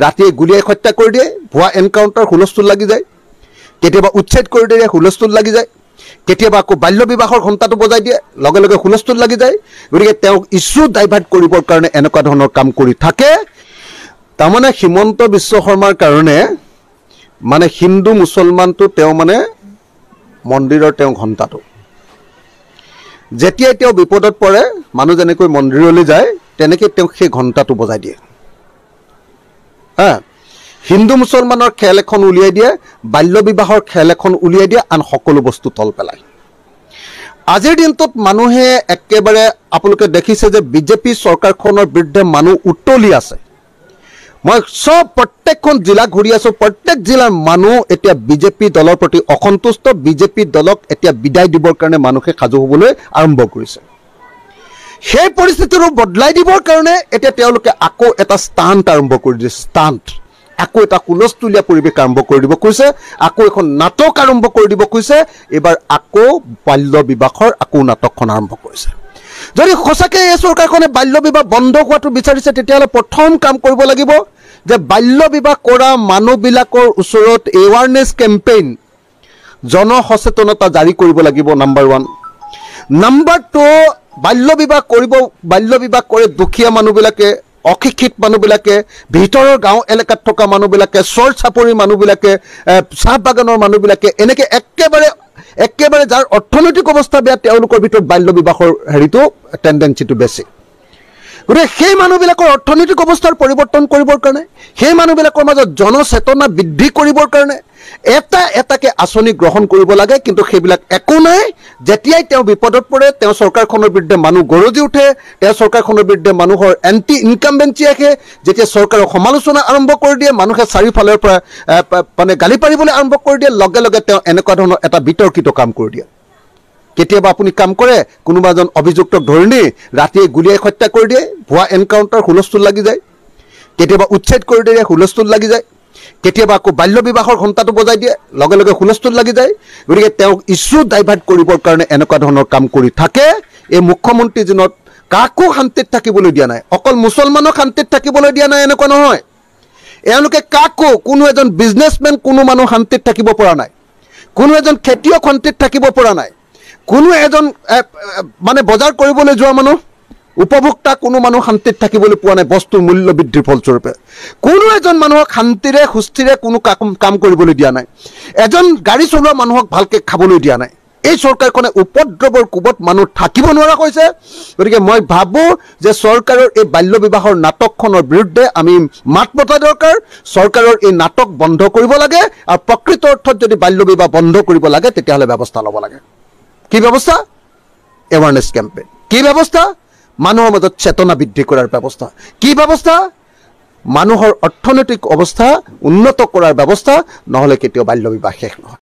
ৰাতিয়ে গুলিয়াই হত্যা কৰি দিয়ে, ভুৱা এনকাউণ্টাৰ হুলস্থুল লাগি যায়, কেতিয়াবা উচ্ছেদ কৰি দিয়ে, হুলস্থুল লাগি যায়, কেতিয়াবা আকৌ বাল্য বিবাহৰ ঘণ্টাটো বজাই দিয়ে, লগে লগে হুলস্থুল লাগি যায়। গতিকে তেওঁক ইছ্যু ডাইভাৰ্ট কৰিবৰ কাৰণে এনেকুৱা ধৰণৰ কাম কৰি থাকে। তাৰমানে হিমন্ত বিশ্ব শৰ্মাৰ কাৰণে মানে হিন্দু মুছলমানটো তেওঁ মানে মন্দিৰৰ তেওঁ ঘণ্টাটো, যেতিয়াই তেওঁ বিপদত পৰে মানুহ যেনেকৈ মন্দিৰলৈ যায় তেনেকৈ তেওঁক সেই ঘণ্টাটো বজাই দিয়ে। হিন্দু মুছলমানৰ খেল এখন উলিয়াই দিয়ে, বাল্য বিবাহৰ খেল এখন উলিয়াই দিয়ে, আন সকলো বস্তু তল পেলায়। আজিৰ দিনটোত মানুহে একেবাৰে আপোনালোকে দেখিছে যে বিজেপি চৰকাৰখনৰ বিৰুদ্ধে মানুহ উতলি আছে। মই প্ৰত্যেকখন জিলা ঘূৰি আছোঁ, প্ৰত্যেক জিলাৰ মানুহ এতিয়া বিজেপি দলৰ প্ৰতি অসন্তুষ্ট। বিজেপি দলক এতিয়া বিদায় দিবৰ কাৰণে মানুহে সাজু হ'বলৈ আৰম্ভ কৰিছে। সেই পৰিস্থিতিটো বদলাই দিবৰ কাৰণে এতিয়া তেওঁলোকে আকৌ এটা ষ্টাণ্ট আৰম্ভ কৰি দিছে। ষ্টাণ্ট আকৌ এটা হুলস্থুলীয়া পৰিৱেশ আৰম্ভ কৰি দিব কৈছে, আকৌ এখন নাটক আৰম্ভ কৰি দিব কৈছে। এইবাৰ আকৌ বাল্য বিবাহৰ আকৌ নাটকখন আৰম্ভ কৰিছে। যদি সঁচাকৈ এই চৰকাৰখনে বাল্য বিবাহ বন্ধ হোৱাটো বিচাৰিছে তেতিয়াহ'লে প্ৰথম কাম কৰিব লাগিব যে বাল্য বিবাহ কৰা মানুহবিলাকৰ ওচৰত এৱাৰনেছ কেম্পেইন, জনসচেতনতা জাৰি কৰিব লাগিব। নাম্বাৰ 1। নাম্বাৰ 2, বাল্য বিবাহ কৰে দুখীয়া মানুহবিলাকে, অশিক্ষিত মানুহবিলাকে, ভিতৰৰ গাঁও এলেকাত থকা মানুহবিলাকে, চৰ চাপৰি মানুহবিলাকে, চাহ বাগানৰ মানুহবিলাকে, এনেকৈ একেবাৰে যাৰ অৰ্থনৈতিক অৱস্থা বেয়া তেওঁলোকৰ ভিতৰত বাল্য বিবাহৰ টেণ্ডেঞ্চিটো বেছি। গতিকে সেই মানুহবিলাকৰ অৰ্থনৈতিক অৱস্থাৰ পৰিৱৰ্তন কৰিবৰ কাৰণে, সেই মানুহবিলাকৰ মাজত জনচেতনা বৃদ্ধি কৰিবৰ কাৰণে এটাকে আঁচনি গ্ৰহণ কৰিব লাগে। কিন্তু সেইবিলাক একো নাই। যেতিয়াই তেওঁ বিপদত পৰে, তেওঁ চৰকাৰখনৰ বিৰুদ্ধে মানুহ গৰজি উঠে, তেওঁ চৰকাৰখনৰ বিৰুদ্ধে মানুহৰ এণ্টি ইনকামবেঞ্চি আহে, যেতিয়া চৰকাৰৰ সমালোচনা আৰম্ভ কৰি দিয়ে, মানুহে চাৰিওফালৰ পৰা মানে গালি পাৰিবলৈ আৰম্ভ কৰি দিয়ে, লগে লগে তেওঁ এনেকুৱা ধৰণৰ এটা বিতৰ্কিত কাম কৰি দিয়ে। কেতিয়াবা আপুনি কাম কৰে, কোনোবা এজন অভিযুক্তক ধৰি নি ৰাতিয়ে গুলিয়াই হত্যা কৰি দিয়ে, ভুৱা এনকাউণ্টাৰ হুলস্থুল লাগি যায়, কেতিয়াবা উচ্ছেদ কৰি দিয়ে, হুলস্থুল লাগি যায়, কেতিয়াবা আকৌ বাল্য বিবাহৰ ঘণ্টাটো বজাই দিয়ে, লগে লগে হুলস্থুল লাগি যায়। গতিকে তেওঁক ইছ্যু ডাইভাৰ্ট কৰিবৰ কাৰণে এনেকুৱা ধৰণৰ কাম কৰি থাকে। এই মুখ্যমন্ত্ৰীজনক কাকো শান্তিত থাকিবলৈ দিয়া নাই, অকল মুছলমানক শান্তিত থাকিবলৈ দিয়া নাই এনেকুৱা নহয়। এওঁলোকে কাকো, কোনো এজন বিজনেছমেন কোনো মানুহ শান্তিত থাকিব পৰা নাই, কোনো এজন খেতিয়ক শান্তিত থাকিব পৰা নাই, কোনো এজন মানে বজাৰ কৰিবলৈ যোৱা মানুহ, উপভোক্তা কোনো মানুহ শান্তিত থাকিবলৈ পোৱা নাই বস্তুৰ মূল্য বৃদ্ধিৰ ফলস্বৰূপে। কোনো এজন মানুহক শান্তিৰে সুস্থিৰে কোনো কাম কৰিবলৈ দিয়া নাই, এজন গাড়ী চলোৱা মানুহক ভালকৈ খাবলৈ দিয়া নাই। এই চৰকাৰখনে উপদ্ৰৱৰ কোবত মানুহ থাকিব নোৱাৰা হৈছে। গতিকে মই ভাবোঁ যে চৰকাৰৰ এই বাল্য বিবাহৰ নাটকখনৰ বিৰুদ্ধে আমি মাত মতা দৰকাৰ। চৰকাৰৰ এই নাটক বন্ধ কৰিব লাগে, আৰু প্ৰকৃত অৰ্থত যদি বাল্য বিবাহ বন্ধ কৰিব লাগে তেতিয়াহ'লে ব্যৱস্থা ল'ব লাগে। কি ব্যৱস্থা? Awareness campaign. কি ব্যৱস্থা? মানুহৰ মাজত চেতনা বৃদ্ধি কৰাৰ ব্যৱস্থা। কি ব্যৱস্থা? মানুহৰ অৰ্থনৈতিক অৱস্থা উন্নত কৰাৰ ব্যৱস্থা। নহ'লে কেতিয়াও বাল্য বিবাহ শেষ নহয়।